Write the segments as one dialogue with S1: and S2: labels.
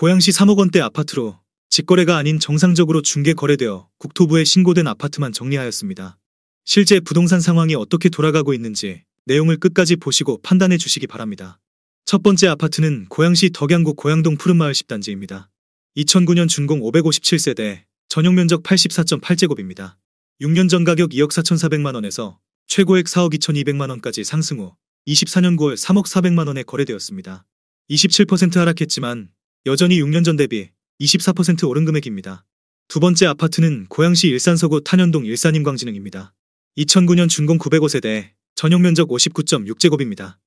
S1: 고양시 3억 원대 아파트로 직거래가 아닌 정상적으로 중개 거래되어 국토부에 신고된 아파트만 정리하였습니다. 실제 부동산 상황이 어떻게 돌아가고 있는지 내용을 끝까지 보시고 판단해 주시기 바랍니다. 첫 번째 아파트는 고양시 덕양구 고양동 푸른마을 10단지입니다. 2009년 준공 557세대, 전용면적 84.8제곱입니다. 6년 전 가격 2억 4,400만원에서 최고액 4억 2,200만원까지 상승 후 24년 9월 3억 400만원에 거래되었습니다. 27% 하락했지만 여전히 6년 전 대비 24% 오른 금액입니다. 두 번째 아파트는 고양시 일산서구 탄현동 일산임광진흥입니다. 2009년 준공 905세대, 전용면적 59.6제곱입니다.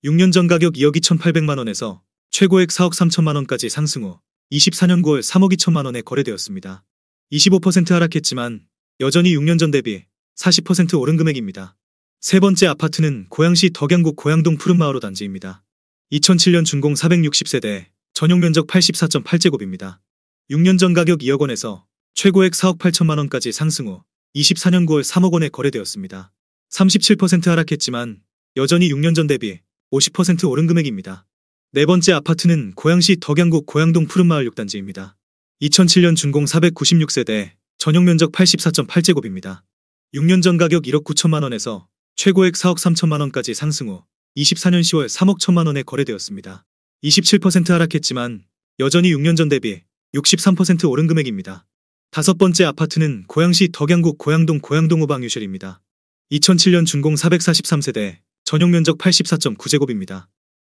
S1: 6년 전 가격 2억 2,800만원에서 최고액 4억 3천만원까지 상승 후 24년 9월 3억 2천만원에 거래되었습니다. 25% 하락했지만 여전히 6년 전 대비 40% 오른 금액입니다. 세 번째 아파트는 고양시 덕양구 고양동 푸른마을 5단지입니다. 2007년 준공 460세대, 전용면적 84.8제곱입니다. 6년 전 가격 2억 원에서 최고액 4억 8천만원까지 상승 후 24년 9월 3억 원에 거래되었습니다. 37% 하락했지만 여전히 6년 전 대비 50% 오른 금액입니다. 네 번째 아파트는 고양시 덕양구 고양동 푸른마을 6단지입니다. 2007년 준공 496세대, 전용면적 84.8제곱입니다. 6년 전 가격 1억 9천만원에서 최고액 4억 3천만원까지 상승 후 24년 10월 3억 1천만원에 거래되었습니다. 27% 하락했지만 여전히 6년 전 대비 63% 오른 금액입니다. 다섯 번째 아파트는 고양시 덕양구 고양동 고양동 우방유실입니다. 2007년 준공 443세대, 전용면적 84.9제곱입니다.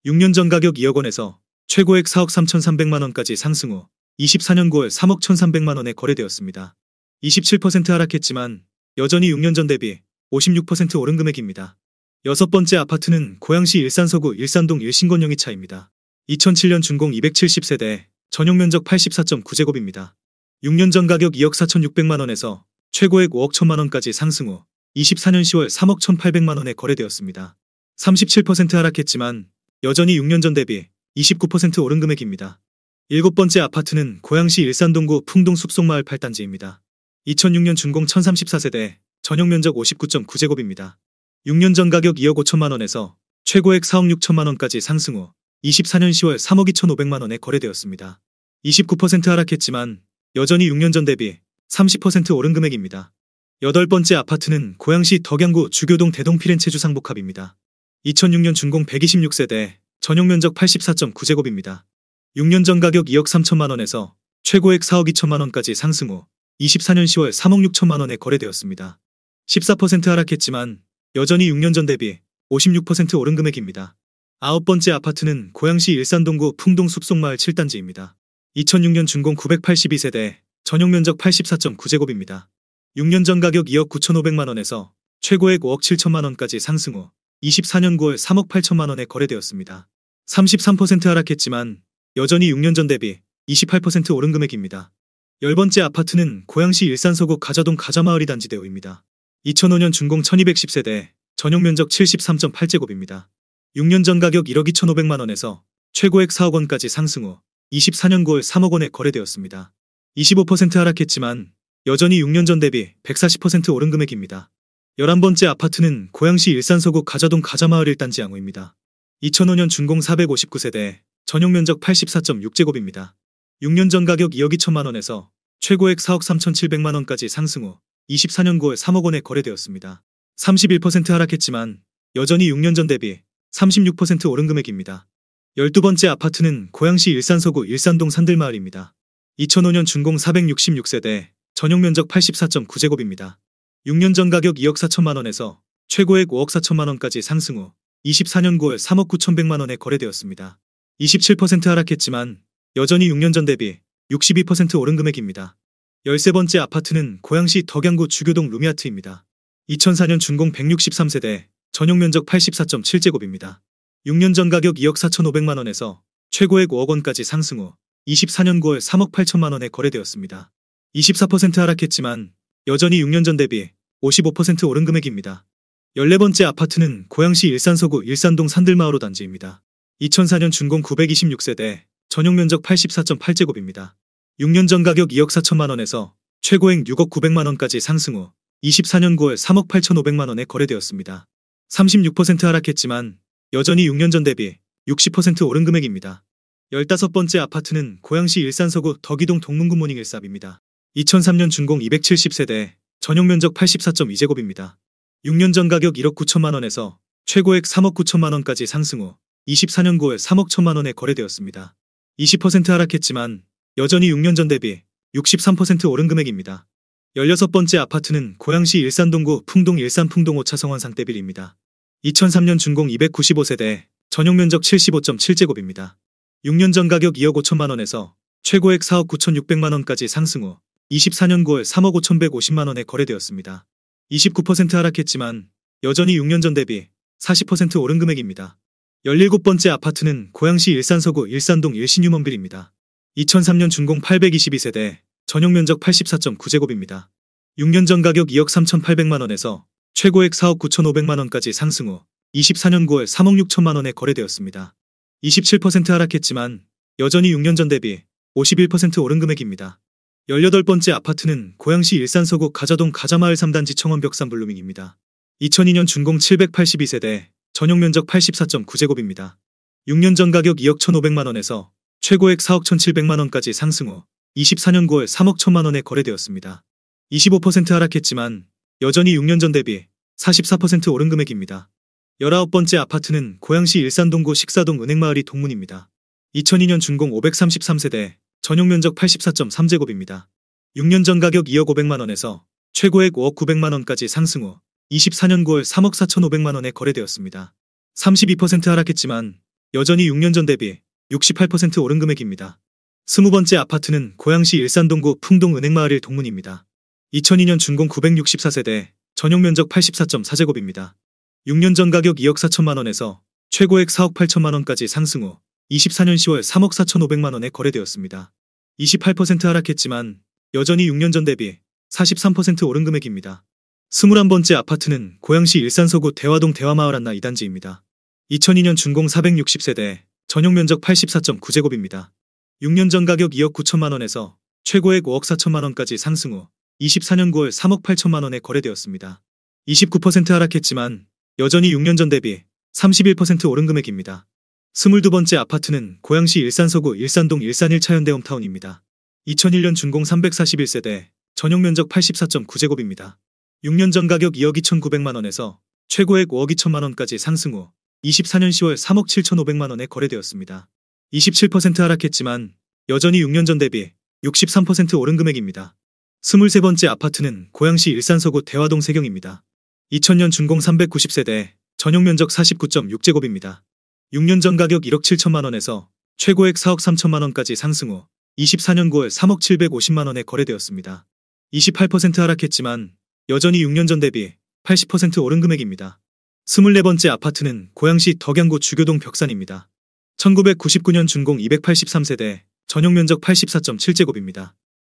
S1: 6년 전 가격 2억 원에서 최고액 4억 3,300만원까지 상승 후 24년 9월 3억 1,300만원에 거래되었습니다. 27% 하락했지만 여전히 6년 전 대비 56% 오른 금액입니다. 여섯 번째 아파트는 고양시 일산서구 일산동 일신권영희차입니다. 2007년 준공 270세대, 전용면적 84.9제곱입니다. 6년 전 가격 2억 4,600만원에서 최고액 5억 1천만원까지 상승 후 24년 10월 3억 1,800만원에 거래되었습니다. 37% 하락했지만 여전히 6년 전 대비 29% 오른 금액입니다. 일곱 번째 아파트는 고양시 일산동구 풍동 숲속마을 8단지입니다. 2006년 준공 1034세대, 전용면적 59.9제곱입니다. 6년 전 가격 2억 5천만원에서 최고액 4억 6천만원까지 상승 후 24년 10월 3억 2,500만원에 거래되었습니다. 29% 하락했지만 여전히 6년 전 대비 30% 오른 금액입니다. 여덟 번째 아파트는 고양시 덕양구 주교동 대동 피렌체주 상복합입니다. 2006년 준공 126세대, 전용면적 84.9제곱입니다. 6년 전 가격 2억 3천만원에서 최고액 4억 2천만원까지 상승 후 24년 10월 3억 6천만원에 거래되었습니다. 14% 하락했지만 여전히 6년 전 대비 56% 오른 금액입니다. 아홉 번째 아파트는 고양시 일산동구 풍동 숲속마을 7단지입니다. 2006년 준공 982세대, 전용면적 84.9제곱입니다. 6년 전 가격 2억 9,500만원에서 최고액 5억 7천만원까지 상승 후 24년 9월 3억 8천만원에 거래되었습니다. 33% 하락했지만 여전히 6년 전 대비 28% 오른 금액입니다. 열 번째 아파트는 고양시 일산서구 가자동 가자마을 2단지대우입니다. 2005년 준공 1210세대, 전용면적 73.8제곱입니다. 6년 전 가격 1억 2,500만원에서 최고액 4억 원까지 상승 후 24년 9월 3억 원에 거래되었습니다. 25% 하락했지만 여전히 6년 전 대비 140% 오른 금액입니다. 11번째 아파트는 고양시 일산서구 가자동 가자마을 1단지 양호입니다. 2005년 준공 459세대, 전용면적 84.6제곱입니다. 6년 전 가격 2억 2천만원에서 최고액 4억 3,700만원까지 상승 후 24년 9월 3억 원에 거래되었습니다. 31% 하락했지만 여전히 6년 전 대비 36% 오른 금액입니다. 12번째 아파트는 고양시 일산서구 일산동 산들마을입니다. 2005년 준공 466세대, 전용면적 84.9제곱입니다. 6년 전 가격 2억 4천만원에서 최고액 5억 4천만원까지 상승 후 24년 9월 3억 9천백만원에 거래되었습니다. 27% 하락했지만 여전히 6년 전 대비 62% 오른 금액입니다. 13번째 아파트는 고양시 덕양구 주교동 루미아트입니다. 2004년 준공 163세대, 전용면적 84.7제곱입니다. 6년 전 가격 2억 4,500만원에서 최고액 5억 원까지 상승 후 24년 9월 3억 8천만원에 거래되었습니다. 24% 하락했지만 여전히 6년 전 대비 55% 오른 금액입니다. 14번째 아파트는 고양시 일산서구 일산동 산들마을 5단지입니다. 2004년 준공 926세대, 전용면적 84.8제곱입니다. 6년 전 가격 2억 4천만원에서 최고액 6억 900만원까지 상승 후 24년 9월 3억 8,500만원에 거래되었습니다. 36% 하락했지만 여전히 6년 전 대비 60% 오른 금액입니다. 15번째 아파트는 고양시 일산서구 덕이동 동문굿모닝 1삽입니다. 2003년 준공 270세대, 전용 면적 84.2제곱입니다. 6년 전 가격 1억 9천만 원에서 최고액 3억 9천만 원까지 상승 후 24년 9월 3억 1천만 원에 거래되었습니다. 20% 하락했지만 여전히 6년 전 대비 63% 오른 금액입니다. 16번째 아파트는 고양시 일산동구 풍동 일산 풍동 5차 성원 상대빌입니다. 2003년 준공 295세대, 전용 면적 75.7제곱입니다. 6년 전 가격 2억 5천만 원에서 최고액 4억 9,600만 원까지 상승 후 24년 9월 3억 5,150만 원에 거래되었습니다. 29% 하락했지만 여전히 6년 전 대비 40% 오른 금액입니다. 17번째 아파트는 고양시 일산서구 일산동 일신유먼빌입니다. 2003년 준공 822세대, 전용 면적 84.9제곱입니다. 6년 전 가격 2억 3,800만 원에서 최고액 4억 9,500만 원까지 상승 후 24년 9월 3억 6천만 원에 거래되었습니다. 27% 하락했지만 여전히 6년 전 대비 51% 오른 금액입니다. 18번째 아파트는 고양시 일산서구 가자동 가자마을 3단지 청원벽산 블루밍입니다. 2002년 준공 782세대, 전용 면적 84.9제곱입니다. 6년 전 가격 2억 1,500만 원에서 최고액 4억 1,700만 원까지 상승 후 24년 9월 3억 1천만 원에 거래되었습니다. 25% 하락했지만 여전히 6년 전 대비 44% 오른 금액입니다. 19번째 아파트는 고양시 일산동구 식사동 은행마을이 동문입니다. 2002년 준공 533세대, 전용 면적 84.3제곱입니다. 6년 전 가격 2억 500만 원에서 최고액 5억 900만 원까지 상승 후 24년 9월 3억 4,500만 원에 거래되었습니다. 32% 하락했지만 여전히 6년 전 대비 68% 오른 금액입니다. 20번째 아파트는 고양시 일산동구 풍동 은행마을 동문입니다. 2002년 준공 964세대, 전용 면적 84.4제곱입니다. 6년 전 가격 2억 4천만 원에서 최고액 4억 8천만 원까지 상승 후 24년 10월 3억 4,500만 원에 거래되었습니다. 28% 하락했지만 여전히 6년 전 대비 43% 오른 금액입니다. 21번째 아파트는 고양시 일산서구 대화동 대화마을 한나 2단지입니다. 2002년 준공 460세대, 전용 면적 84.9제곱입니다. 6년 전 가격 2억 9천만 원에서 최고액 5억 4천만 원까지 상승 후 24년 9월 3억 8천만 원에 거래되었습니다. 29% 하락했지만 여전히 6년 전 대비 31% 오른 금액입니다. 22번째 아파트는 고양시 일산서구 일산동 일산 1차 현대홈타운입니다. 2001년 준공 341세대, 전용 면적 84.9제곱입니다. 6년 전 가격 2억 2,900만 원에서 최고액 5억 2천만 원까지 상승 후 24년 10월 3억 7,500만 원에 거래되었습니다. 27% 하락했지만 여전히 6년 전 대비 63% 오른 금액입니다. 23번째 아파트는 고양시 일산서구 대화동 세경입니다. 2000년 준공 390세대, 전용 면적 49.6제곱입니다. 6년 전 가격 1억 7천만 원에서 최고액 4억 3천만 원까지 상승 후 24년 9월 3억 750만 원에 거래되었습니다. 28% 하락했지만 여전히 6년 전 대비 80% 오른 금액입니다. 24번째 아파트는 고양시 덕양구 주교동 벽산입니다. 1999년 준공 283세대, 전용 면적 84.7제곱입니다.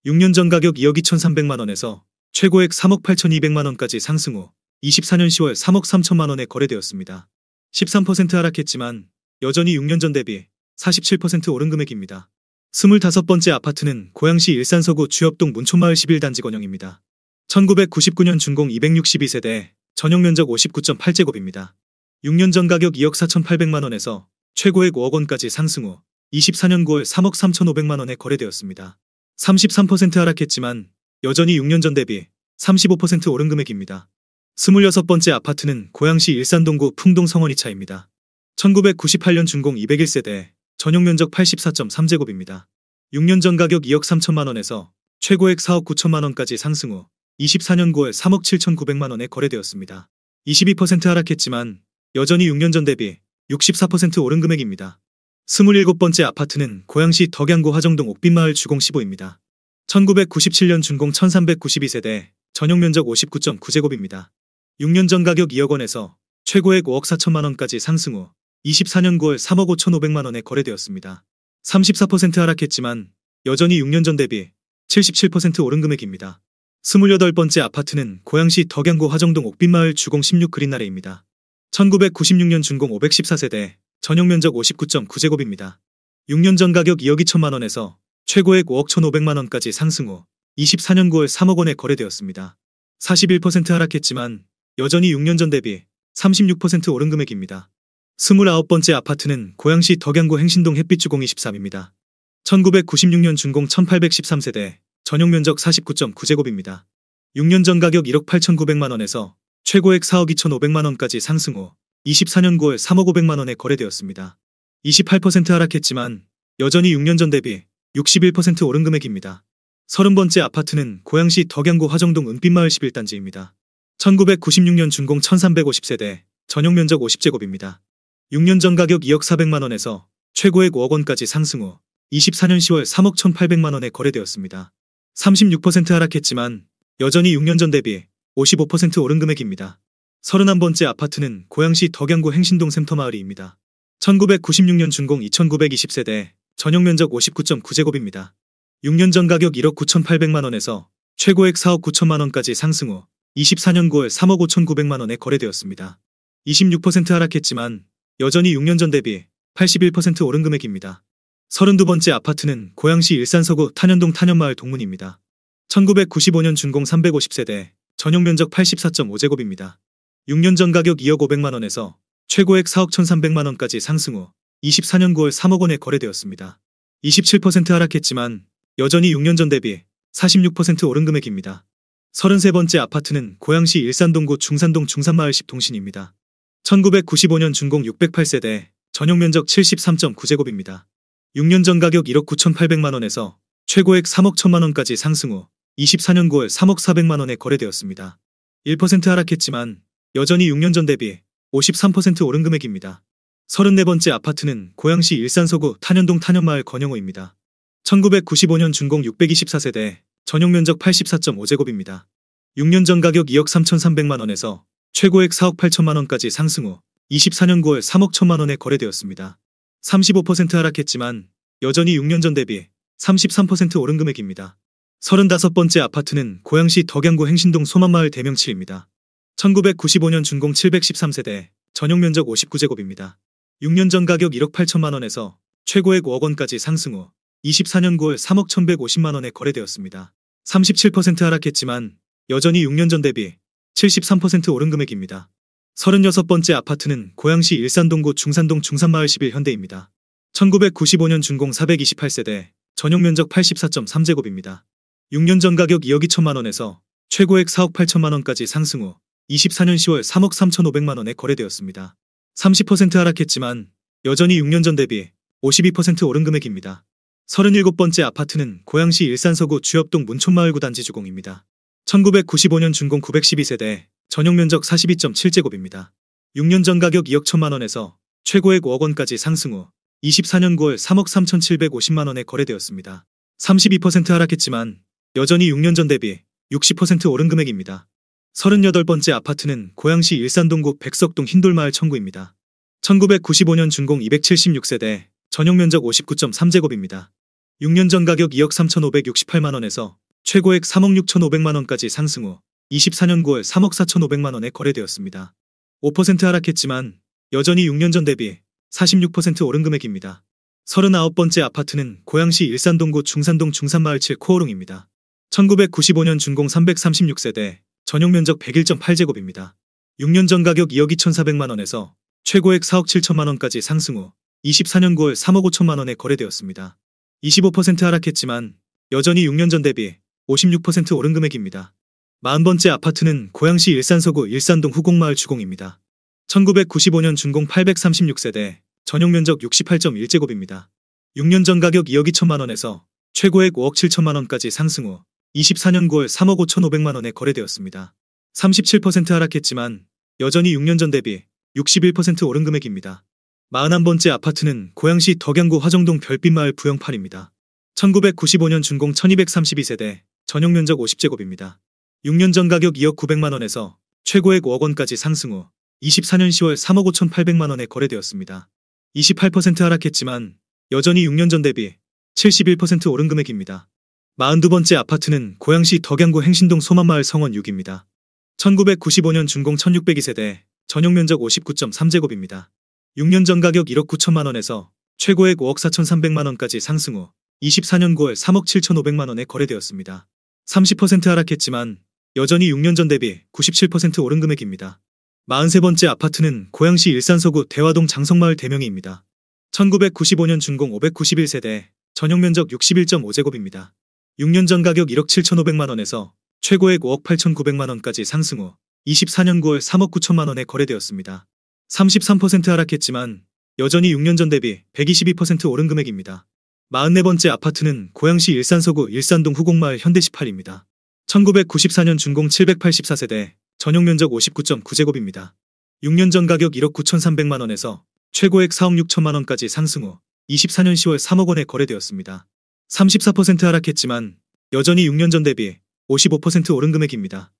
S1: 6년 전 가격 2억 2,300만 원에서 최고액 3억 8,200만 원까지 상승 후 24년 10월 3억 3천만 원에 거래되었습니다. 13% 하락했지만 여전히 6년 전 대비 47% 오른 금액입니다. 25번째 아파트는 고양시 일산서구 주엽동 문촌마을 11단지 건영입니다. 1999년 준공 262세대, 전용 면적 59.8제곱입니다. 6년 전 가격 2억 4,800만 원에서 최고액 5억 원까지 상승 후 24년 9월 3억 3,500만 원에 거래되었습니다. 33% 하락했지만 여전히 6년 전 대비 35% 오른 금액입니다. 26번째 아파트는 고양시 일산동구 풍동 성원 2차입니다. 1998년 준공 201세대, 전용 면적 84.3제곱입니다. 6년 전 가격 2억 3천만 원에서 최고액 4억 9천만 원까지 상승 후 24년 9월 3억 7,900만 원에 거래되었습니다. 22% 하락했지만 여전히 6년 전 대비 64% 오른 금액입니다. 27번째 아파트는 고양시 덕양구 화정동 옥빈마을 주공 15입니다. 1997년 준공 1392세대, 전용 면적 59.9제곱입니다. 6년 전 가격 2억 원에서 최고액 5억 4천만 원까지 상승 후 24년 9월 3억 5,500만 원에 거래되었습니다. 34% 하락했지만 여전히 6년 전 대비 77% 오른 금액입니다. 28번째 아파트는 고양시 덕양구 화정동 옥빈마을 주공 16 그린나래입니다. 1996년 준공 514세대, 전용 면적 59.9제곱입니다. 6년 전 가격 2억 2천만 원에서 최고액 5억 1,500만 원까지 상승 후 24년 9월 3억 원에 거래되었습니다. 41% 하락했지만 여전히 6년 전 대비 36% 오른 금액입니다. 29번째 아파트는 고양시 덕양구 행신동 햇빛주공 23입니다. 1996년 준공 1813세대, 전용면적 49.9제곱입니다. 6년 전 가격 1억 8,900만원에서 최고액 4억 2,500만원까지 상승 후 24년 9월 3억 500만원에 거래되었습니다. 28% 하락했지만 여전히 6년 전 대비 61% 오른 금액입니다. 30번째 아파트는 고양시 덕양구 화정동 은빛마을 11단지입니다. 1996년 준공 1350세대, 전용면적 50제곱입니다. 6년 전 가격 2억 400만원에서 최고액 5억원까지 상승 후 24년 10월 3억 1,800만원에 거래되었습니다. 36% 하락했지만 여전히 6년 전 대비 55% 오른 금액입니다. 31번째 아파트는 고양시 덕양구 행신동 샘터마을이입니다. 1996년 준공 2920세대, 전용면적 59.9제곱입니다. 6년 전 가격 1억 9,800만원에서 최고액 4억 9천만원까지 상승 후 24년 9월 3억 5,900만원에 거래되었습니다. 26% 하락했지만 여전히 6년 전 대비 81% 오른 금액입니다. 32번째 아파트는 고양시 일산서구 탄현동 탄현마을 동문입니다. 1995년 준공 350세대, 전용면적 84.5제곱입니다. 6년 전 가격 2억 500만원에서 최고액 4억 1,300만원까지 상승 후 24년 9월 3억원에 거래되었습니다. 27% 하락했지만 여전히 6년 전 대비 46% 오른 금액입니다. 33번째 아파트는 고양시 일산동구 중산동 중산마을 10동신입니다. 1995년 준공 608세대, 전용면적 73.9제곱입니다. 6년 전 가격 1억 9,800만원에서 최고액 3억 1천만원까지 상승 후 24년 9월 3억 400만원에 거래되었습니다. 1% 하락했지만 여전히 6년 전 대비 53% 오른 금액입니다. 34번째 아파트는 고양시 일산서구 탄현동 탄현마을 건영호입니다. 1995년 준공 624세대, 전용면적 84.5제곱입니다. 6년 전 가격 2억 3,300만원에서 최고액 4억 8천만원까지 상승 후 24년 9월 3억 1천만원에 거래되었습니다. 35% 하락했지만 여전히 6년 전 대비 33% 오른 금액입니다. 35번째 아파트는 고양시 덕양구 행신동 소만마을 대명칠입니다. 1995년 준공 713세대, 전용면적 59제곱입니다. 6년 전 가격 1억 8천만원에서 최고액 5억원까지 상승 후 24년 9월 3억 1,150만원에 거래되었습니다. 37% 하락했지만 여전히 6년 전 대비 73% 오른 금액입니다. 36번째 아파트는 고양시 일산동구 중산동 중산마을 11현대입니다. 1995년 준공 428세대, 전용면적 84.3제곱입니다. 6년 전 가격 2억 2천만원에서 최고액 4억 8천만원까지 상승 후 24년 10월 3억 3,500만원에 거래되었습니다. 30% 하락했지만 여전히 6년 전 대비 52% 오른 금액입니다. 37번째 아파트는 고양시 일산서구 주엽동 문촌마을 9단지 주공입니다. 1995년 준공 912세대, 전용면적 42.7제곱입니다. 6년 전 가격 2억 1천만원에서 최고액 5억원까지 상승 후 24년 9월 3억 3,750만원에 거래되었습니다. 32% 하락했지만 여전히 6년 전 대비 60% 오른 금액입니다. 38번째 아파트는 고양시 일산동구 백석동 흰돌마을 청구입니다. 1995년 준공 276세대, 전용면적 59.3제곱입니다. 6년 전 가격 2억 3,568만원에서 최고액 3억 6,500만원까지 상승 후 24년 9월 3억 4,500만원에 거래되었습니다. 5% 하락했지만 여전히 6년 전 대비 46% 오른 금액입니다. 39번째 아파트는 고양시 일산동구 중산동 중산마을 7코오롱입니다. 1995년 준공 336세대, 전용면적 101.8제곱입니다. 6년 전 가격 2억 2,400만원에서 최고액 4억 7천만원까지 상승 후 24년 9월 3억 5천만원에 거래되었습니다. 25% 하락했지만 여전히 6년 전 대비 56% 오른 금액입니다. 40번째 아파트는 고양시 일산서구 일산동 후곡마을 주공입니다. 1995년 준공 836세대, 전용면적 68.1제곱입니다. 6년 전 가격 2억 2천만원에서 최고액 5억 7천만원까지 상승 후 24년 9월 3억 5,500만원에 거래되었습니다. 37% 하락했지만 여전히 6년 전 대비 61% 오른 금액입니다. 41번째 아파트는 고양시 덕양구 화정동 별빛마을 부영팔입니다. 1995년 준공 1232세대, 전용면적 50제곱입니다. 6년 전 가격 2억 900만원에서 최고액 5억원까지 상승 후 24년 10월 3억 5,800만원에 거래되었습니다. 28% 하락했지만 여전히 6년 전 대비 71% 오른 금액입니다. 42번째 아파트는 고양시 덕양구 행신동 소만마을 성원 6입니다. 1995년 준공 1602세대, 전용면적 59.3제곱입니다. 6년 전 가격 1억 9천만원에서 최고액 5억 4,300만원까지 상승 후 24년 9월 3억 7,500만원에 거래되었습니다. 30% 하락했지만 여전히 6년 전 대비 97% 오른 금액입니다. 43번째 아파트는 고양시 일산서구 대화동 장성마을 대명이입니다. 1995년 준공 591세대, 전용면적 61.5제곱입니다. 6년 전 가격 1억 7,500만원에서 최고액 5억 8,900만원까지 상승 후 24년 9월 3억 9천만원에 거래되었습니다. 33% 하락했지만 여전히 6년 전 대비 122% 오른 금액입니다. 44번째 아파트는 고양시 일산서구 일산동 후곡마을 현대18입니다. 1994년 준공 784세대, 전용면적 59.9제곱입니다. 6년 전 가격 1억 9,300만원에서 최고액 4억 6천만원까지 상승 후 24년 10월 3억원에 거래되었습니다. 34% 하락했지만 여전히 6년 전 대비 55% 오른 금액입니다.